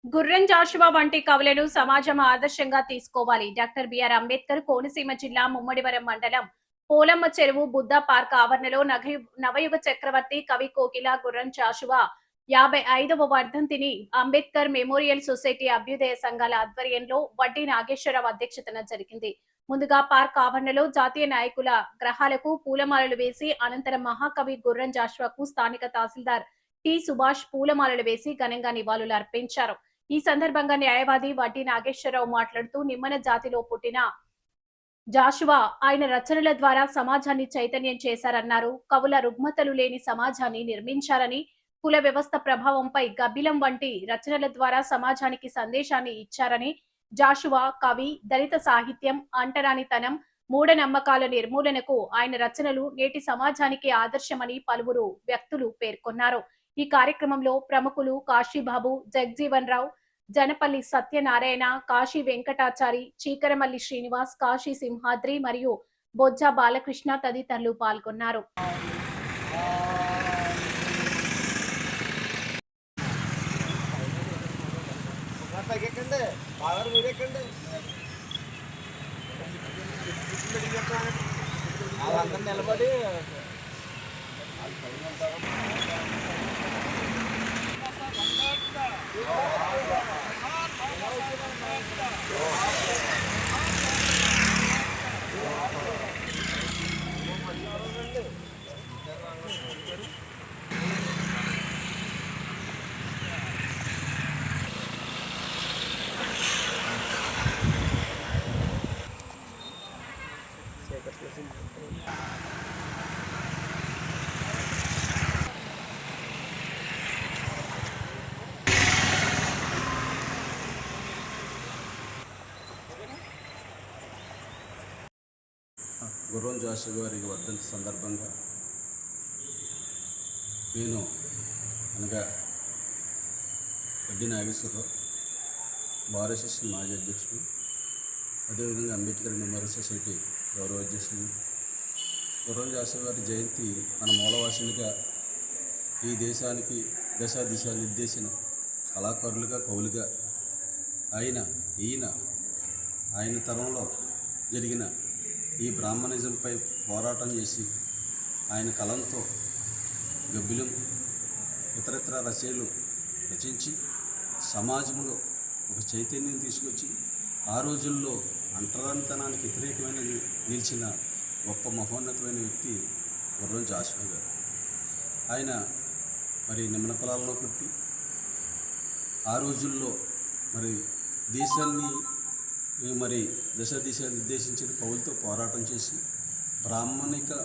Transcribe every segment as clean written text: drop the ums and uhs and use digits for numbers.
గుర్రం జాషువా వంటి కవులను సమాజం ఆదర్శంగా తీసుకోవాలి. డాక్టర్ బిఆర్ అంబేద్కర్ కోనసీమ జిల్లా ముమ్మడివరం మండలం పోలమ్మ చెరువు బుద్ధ పార్క్ ఆవరణలో నవయుగ చక్రవర్తి కవి కోకిల గుర్రం జాషువా 55వ వర్ధంతిని అంబేద్కర్ మెమోరియల్ సొసైటీ అభ్యుదయ సంఘాల ఆధ్వర్యంలో వడ్డీ నాగేశ్వరరావు అధ్యక్షతన జరిగింది. ముందుగా పార్క్ ఆవరణలో జాతీయ నాయకుల గ్రహాలకు పూలమాలలు వేసి అనంతరం మహాకవి గుర్రం జాషువాకు స్థానిక తహసీల్దార్ టి సుభాష్ పూలమాలలు వేసి ఘనంగా నివాళులు అర్పించారు. ఈ సందర్భంగా న్యాయవాది వడ్డీ నాగేశ్వరరావు మాట్లాడుతూ నిమ్మన జాతిలో పుట్టిన జాషువా ఆయన రచనల ద్వారా సమాజాన్ని చైతన్యం చేశారన్నారు. కవుల రుగ్మతలు లేని సమాజాన్ని నిర్మించారని, కుల వ్యవస్థ ప్రభావంపై గబ్బిలం వంటి రచనల ద్వారా సమాజానికి సందేశాన్ని ఇచ్చారని, జాషువా కవి, దళిత సాహిత్యం, అంటరానితనం, మూఢనమ్మకాల నిర్మూలనకు ఆయన రచనలు నేటి సమాజానికి ఆదర్శమని పలువురు వ్యక్తులు పేర్కొన్నారు. ఈ కార్యక్రమంలో ప్రముఖులు కాశీబాబు, జగ్జీవన్ రావు, జనపల్లి సత్యనారాయణ, కాశీ వెంకటాచారి, చీకరమల్లి శ్రీనివాస్, కాశీ సింహాద్రి మరియు బొజ్జ బాలకృష్ణ తదితరులు పాల్గొన్నారు. నిలబడి గుర్రం జాషువా గారి వర్ధంతి సందర్భంగా నేను అనగా వడ్డీ నాగేశ్వరరావు, బార్ అసోసియేషన్ మాజీ అధ్యక్షుడు, అదేవిధంగా అంబేద్కర్ మెమోరియల్ సొసైటీ గౌరవ అధ్యక్షుడు. గుర్రం జాషువా గారి జయంతి మన మూలవాసినిగా ఈ దేశానికి దిశ నిర్దేశిన కళాకారులుగా, కవులుగా ఆయన తరంలో జరిగిన ఈ బ్రాహ్మణిజంపై పోరాటం చేసి ఆయన కలంతో గబ్బిలం ఇతరత్ర రచనలు రచించి సమాజంలో ఒక చైతన్యం తీసుకొచ్చి ఆ రోజుల్లో అంటరానితనానికి వ్యతిరేకమైన నిలిచిన గొప్ప మహోన్నతమైన వ్యక్తి గుర్రం జాషువా గారు. ఆయన మరి నిమ్మన కులాల్లో పుట్టి ఆ రోజుల్లో మరి దేశాన్ని మరి దిశ నిర్దేశించిన కవులతో పోరాటం చేసి బ్రాహ్మణికమైన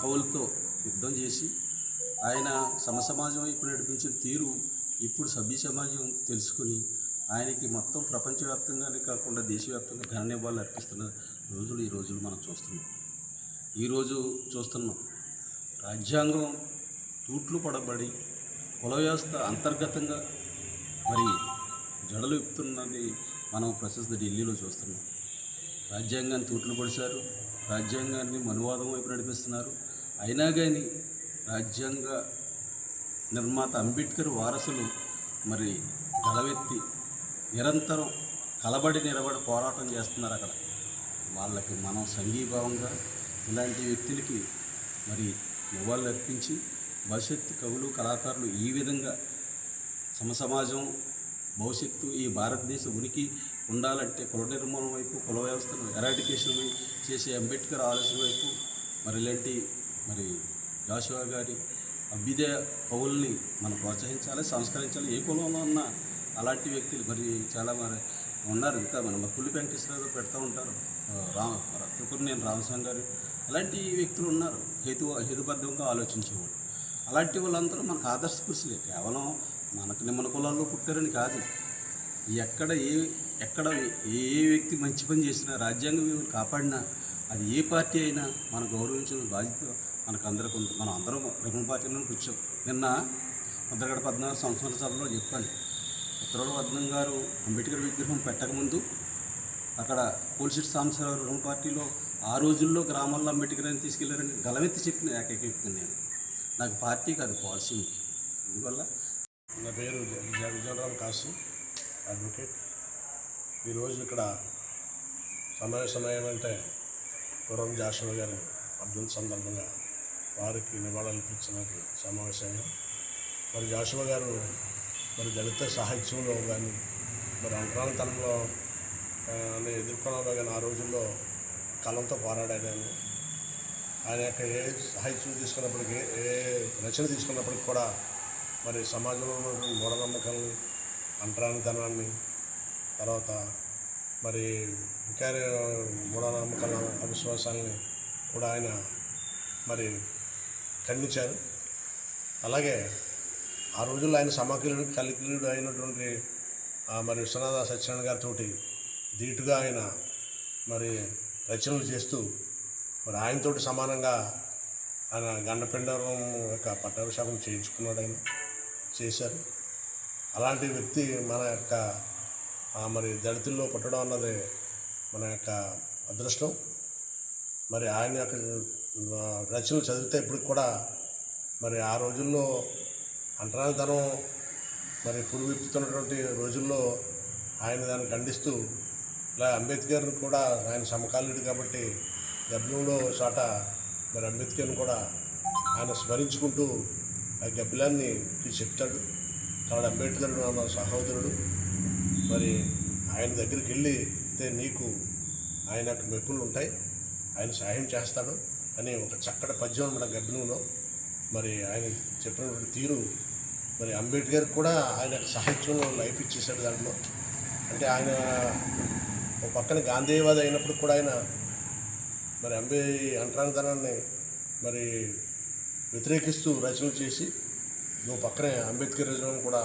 కవులతో యుద్ధం చేసి ఆయన సమసమాజం వైపు నడిపించిన తీరు ఇప్పుడు సభ్య సమాజం తెలుసుకుని ఆయనకి మొత్తం ప్రపంచవ్యాప్తంగానే కాకుండా దేశవ్యాప్తంగా ఘన నివాళులు అర్పిస్తున్న రోజులు ఈ రోజులు మనం చూస్తున్నాం. రాజ్యాంగం తూట్లు పడబడి కుల వ్యవస్థ అంతర్గతంగా మరి జడలు విప్పుతున్నది మనం ప్రస్తుత ఢిల్లీలో చూస్తున్నాం. రాజ్యాంగాన్ని తూట్లు పడిశారు, రాజ్యాంగాన్ని మనువాదం వైపు నడిపిస్తున్నారు. అయినా కానీ రాజ్యాంగ నిర్మాత అంబేద్కర్ వారసులు మరి గలవెత్తి నిరంతరం నిలబడి పోరాటం చేస్తున్నారు. అక్కడ వాళ్ళకి మనం సంఘీభావంగా ఇలాంటి వ్యక్తులకి మరి నివాళులు అర్పించి భవిష్యత్తు కవులు, కళాకారులు ఈ విధంగా సమసమాజం భవిష్యత్తు ఈ భారతదేశ ఉనికి ఉండాలంటే కుల నిర్మూలన వైపు, కుల వ్యవస్థను ఎరాడికేషన్ చేసే అంబేద్కర్ ఆలోచన వైపు మరి ఇలాంటి మరి జాషువా గారి అభ్యుదయ కవుల్ని మనం ప్రోత్సహించాలి, సంస్కరించాలి. ఏ కులంలో ఉన్నా అలాంటి వ్యక్తులు మరి చాలా మరి ఉన్నారు. ఇంకా మనం పుల్లి వెంకటేశ్వరరావు పెడతా ఉంటారు, నేను రామస్వామి గారు, అలాంటి వ్యక్తులు ఉన్నారు. హేతుబద్ధంగా ఆలోచించేవాళ్ళు. అలాంటి వాళ్ళందరూ మనకు ఆదర్శ పురుషులే. కేవలం మనకు నిమ్మన కులాల్లో పుట్టారని కాదు. ఎక్కడ ఏ వ్యక్తి మంచి పని చేసినా, రాజ్యాంగ విలువలు కాపాడినా, అది ఏ పార్టీ అయినా మనం గౌరవించిన బాధ్యత మనకు అందరికీ ఉంది. మనం అందరం ప్రజల పార్టీలో కూర్చోం. నిన్న ముద్రగడ 14 సంవత్సరాల సభలో చెప్పాను. ఉత్తరవర్ధన్ గారు అంబేద్కర్ విగ్రహం పెట్టకముందు అక్కడ పోలిసిట్ సాంబశివరావు పార్టీలో ఆ రోజుల్లో గ్రామాల్లో అంబేద్కర్ అని తీసుకెళ్లారని గలవెత్తి చెప్పిన ఏకైక వ్యక్తి నేను. నాకు పార్టీ కాదు, పాలసీ ముఖ్యం. అందువల్ల నా పేరు జగజనరామ్ కాశీ, అడ్వకేట్. ఈరోజు ఇక్కడ సమావేశమయ్యామంటే గుర్రం జాషువా గారి వర్ధంతి సందర్భంగా వారికి నివాళులర్పించడానికి సమావేశమయ్యాం. మరి జాషువా గారు మరి దళిత సాహిత్యంలో కానీ మరి అంటరానితనంలో ఎదుర్కొనలో కానీ ఆ రోజుల్లో కలంతో పోరాడాడు. ఆయన యొక్క ఏ సాహిత్యం తీసుకున్నప్పటికీ ఏ రచన తీసుకున్నప్పటికి కూడా మరి సమాజంలో ఉన్నటువంటి మూఢనమ్మకాలని, అంటరానితనాన్ని, తర్వాత మరి ఇంకా మూఢనమ్మకాల అవిశ్వాసాలని కూడా ఆయన మరి ఖండించారు. అలాగే ఆ రోజుల్లో ఆయన కలికిలుడు అయినటువంటి మరి విశ్వనాథ సత్యనారాయణ గారితో ధీటుగా ఆయన మరి రచనలు చేస్తూ మరి ఆయనతోటి సమానంగా ఆయన గండపిండరం యొక్క పట్టాభిషేకం చేయించుకున్నాడు. ఆయన చేశారు. అలాంటి వ్యక్తి మన యొక్క మరి దళితుల్లో పుట్టడం అన్నది మన యొక్క అదృష్టం. మరి ఆయన యొక్క రచనలు చదివితే ఇప్పటికి కూడా మరి ఆ రోజుల్లో అంటరానితనం మరి పురువిప్పుతున్నటువంటి రోజుల్లో ఆయన దాన్ని ఖండిస్తూ, ఇలా అంబేద్కర్ని కూడా ఆయన సమకాలీనుడు కాబట్టి గబ్బిలంలో చోట మరి అంబేద్కర్ని కూడా ఆయన స్మరించుకుంటూ ఆ గబ్బిలాన్ని చెప్తాడు. కాబట్టి అంబేద్కర్ నా సహోదరుడు, మరి ఆయన దగ్గరికి వెళ్తే నీకు ఆయన యొక్క మెప్పులు ఉంటాయి, ఆయన సహాయం చేస్తాడు అని ఒక చక్కటి పద్యం మన గబ్బిలంలో మరి ఆయన చెప్పినటువంటి తీరు. మరి అంబేద్కర్ కూడా ఆయన సాహిత్యంలో లైఫ్ ఇచ్చేసాడు. దాంట్లో అంటే ఆయన ఒక పక్కన గాంధీవాది అయినప్పుడు కూడా ఆయన మరి అంటరానితనాన్ని మరి వ్యతిరేకిస్తూ రచనలు చేసి నువ్వు పక్కనే అంబేద్కరిజం కూడా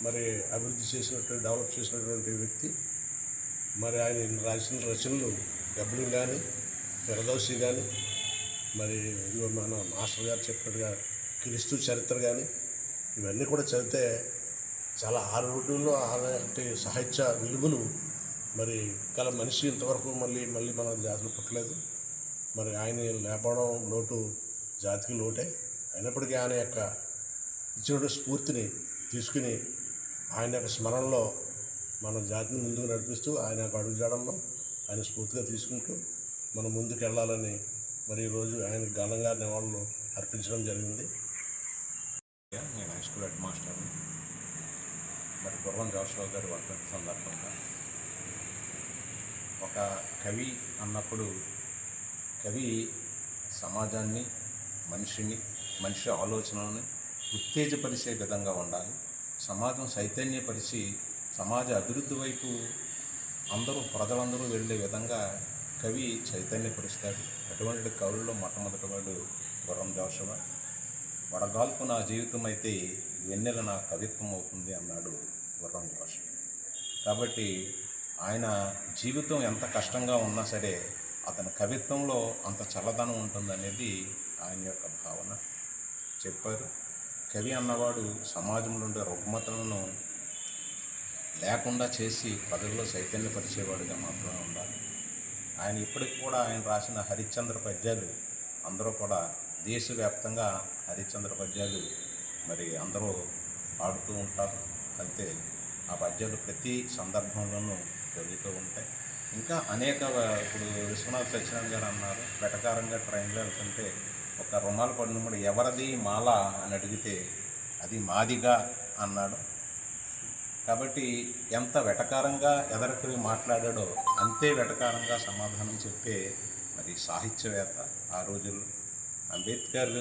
మరి అభివృద్ధి చేసినటువంటి, డెవలప్ చేసినటువంటి వ్యక్తి. మరి ఆయన రాసిన రచనలు గబ్బిలం కానీ, ఫిరదౌసి కానీ, మరి మన మాస్టర్ గారు చెప్పినట్టుగా క్రీస్తు చరిత్ర కానీ, ఇవన్నీ కూడా చదివితే చాలా ఆ రోజుల్లో అలాంటి సాహిత్య విలువలు మరి గల మనిషి ఇంతవరకు మళ్ళీ మన జాతిలో పుట్టలేదు. మరి ఆయన లేపడం లోటు జాతికి లోటే. అయినప్పటికీ ఆయన యొక్క ఇచ్చినటువంటి స్ఫూర్తిని తీసుకుని ఆయన యొక్క స్మరణలో మన జాతిని ముందుకు నడిపిస్తూ ఆయన యొక్క అడుగుజాడల్లో ఆయన స్ఫూర్తిగా తీసుకుంటూ మనం ముందుకు వెళ్ళాలని మరి ఈరోజు ఆయన ఘనంగా నివాళులు అర్పించడం జరిగింది. నేను హై స్కూల్ హెడ్ మాస్టర్ని. మరి గుర్రం జాషువా గారి వర్ధంతి సందర్భంగా ఒక కవి అన్నప్పుడు కవి సమాజాన్ని, మనిషి ఆలోచనలను ఉత్తేజపరిచే విధంగా ఉండాలి. సమాజం చైతన్యపరిచి సమాజ అభివృద్ధి వైపు ప్రజలందరూ వెళ్ళే విధంగా కవి చైతన్యపరుస్తాడు. అటువంటి కవుల్లో మొట్టమొదటివాడు గుర్రం జాషువా. వడగాల్పు నా జీవితం అయితే వెన్నెల నా కవిత్వం అవుతుంది అన్నాడు గుర్రం జాషువా. కాబట్టి ఆయన జీవితం ఎంత కష్టంగా ఉన్నా సరే అతని కవిత్వంలో అంత చల్లదనం ఉంటుందనేది ఆయన యొక్క భావన. చెప్పారు, కవి అన్నవాడు సమాజంలో ఉండే రుగ్మతలను లేకుండా చేసి ప్రజల్లో చైతన్యపరిచేవాడుగా మాత్రమే ఉండాలి. ఆయన ఇప్పటికి కూడా ఆయన రాసిన హరిశ్చంద్ర పద్యాలు అందరూ కూడా దేశవ్యాప్తంగా హరిశ్చంద్ర పద్యాలు మరి అందరూ పాడుతూ ఉంటారు. అయితే ఆ పద్యాలు ప్రతి సందర్భంలోనూ జరుగుతూ ఉంటాయి. ఇంకా అనేక ఇప్పుడు విశ్వనాథ సత్యనారాయణ గారు అన్నారు, వెటకారంగా ట్రైన్లో వెళ్తుంటే ఒక రుమాలు పడినప్పుడు ఎవరిది మాల అని అడిగితే అది మాదిగా అన్నాడు. కాబట్టి ఎంత వెటకారంగా ఎదరికి మాట్లాడాడో అంతే వెటకారంగా సమాధానం చెప్పే మరి సాహిత్యవేత్త ఆ రోజుల్లో. అంబేద్కర్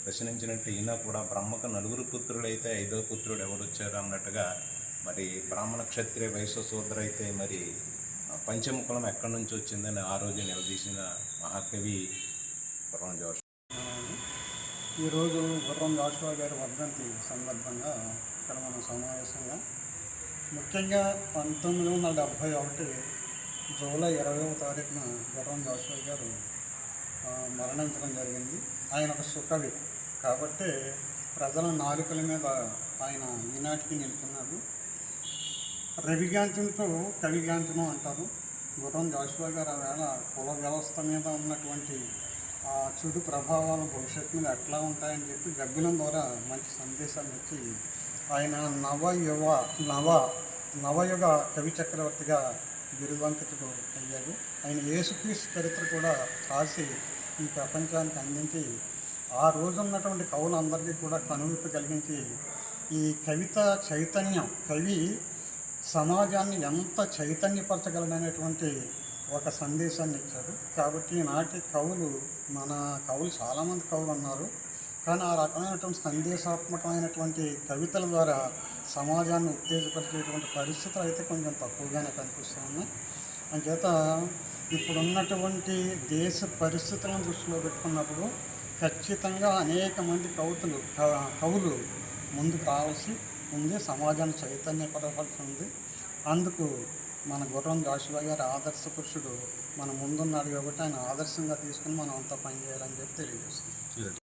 ప్రశ్నించినట్టు ఈయన కూడా బ్రహ్మకు 4 పుత్రులైతే 5వ పుత్రుడు ఎవరు వచ్చారు అన్నట్టుగా మరి బ్రాహ్మణ క్షత్రియ వైశ్య శూద్ర అయితే మరి పంచముఖలం ఎక్కడి నుంచి వచ్చిందని ఆ రోజు నిలదీసిన మహాకవి గుర్రం జాషువా. ఈరోజు గుర్రం జాషువా గారి వర్ధంతి సందర్భంగా ఇక్కడ మనం సమావేశంగా ముఖ్యంగా 1971 జూలై 20వ తారీఖున గుర్రం జాషువా గారు మరణించడం జరిగింది. ఆయన ఒక సుకవి కాబట్టి ప్రజల నాలుకల మీద ఆయన ఈనాటికి నిలుచున్నారు. రవిగాంచంతో కవిగాంచనం అంటారు. గుర్రం జాషువా గారు ఆవేళ కుల వ్యవస్థ మీద ఉన్నటువంటి చెడు ప్రభావాలు భవిష్యత్తు మీద ఎట్లా ఉంటాయని చెప్పి గబ్బిలం ద్వారా మంచి సందేశాన్ని ఇచ్చి ఆయన నవయుగ కవి చక్రవర్తిగా బిరుదాంకితుడు అయ్యాడు. ఆయన యేసుక్రీస్తు చరిత్ర కూడా రాసి ఈ ప్రపంచానికి అందించి ఆ రోజు ఉన్నటువంటి కవులందరికీ కూడా కనువిప్పు కలిగించి ఈ కవిత చైతన్యం, కవి సమాజాన్ని ఎంత చైతన్యపరచగలడనేటువంటి ఒక సందేశాన్ని ఇచ్చారు. కాబట్టి నాటి కవులు, మన కవులు చాలామంది కవులు ఉన్నారు, కానీ ఆ రకమైనటువంటి సందేశాత్మకమైనటువంటి కవితల ద్వారా సమాజాన్ని ఉత్తేజపరిచేటువంటి పరిస్థితులు అయితే కొంచెం తక్కువగానే కనిపిస్తూ ఉన్నాయి. అంచేత ఇప్పుడున్నటువంటి దేశ పరిస్థితులను దృష్టిలో పెట్టుకున్నప్పుడు ఖచ్చితంగా అనేక మంది కవులు ముందుకు రావాల్సి ఉంది, సమాజాన్ని చైతన్యపరచాల్సి ఉంది. అందుకు మన గుర్రం జాషువా గారి ఆదర్శ పురుషుడు మన ముందున్నాడు కాబట్టి ఆయన ఆదర్శంగా తీసుకుని మనం అంతా పనిచేయాలని చెప్పి తెలియజేస్తుంది.